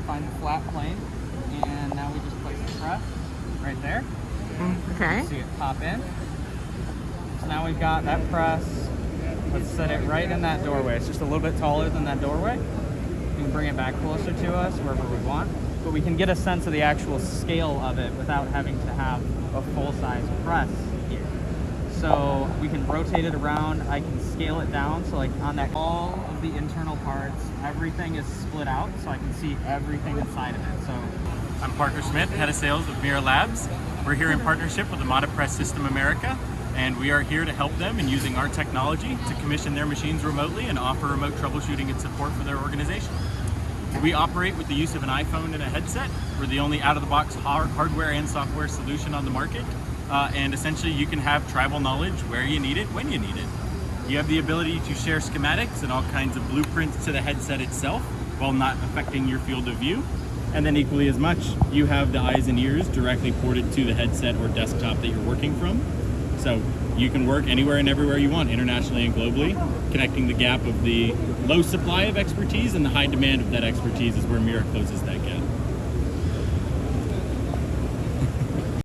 find the flat plane, and now we just place the press right there. Okay. See it pop in. So now we've got that press. Let's set it right in that doorway. It's just a little bit taller than that doorway. We can bring it back closer to us wherever we want, but we can get a sense of the actual scale of it without having to have a full-size press here. So we can rotate it around. I can scale it down. So like on that, all of the internal parts, everything is split out, so I can see everything inside of it. So I'm Parker Schmidt, Head of Sales with Mira Labs. We're here in partnership with Amada Press Systems America, and we are here to help them in using our technology to commission their machines remotely and offer remote troubleshooting and support for their organization. We operate with the use of an iPhone and a headset. We're the only out-of-the-box hardware and software solution on the market, and essentially you can have tribal knowledge where you need it, when you need it. You have the ability to share schematics and all kinds of blueprints to the headset itself while not affecting your field of view. And then equally as much, you have the eyes and ears directly ported to the headset or desktop that you're working from. So you can work anywhere and everywhere you want, internationally and globally. Connecting the gap of the low supply of expertise and the high demand of that expertise is where Mira closes that gap.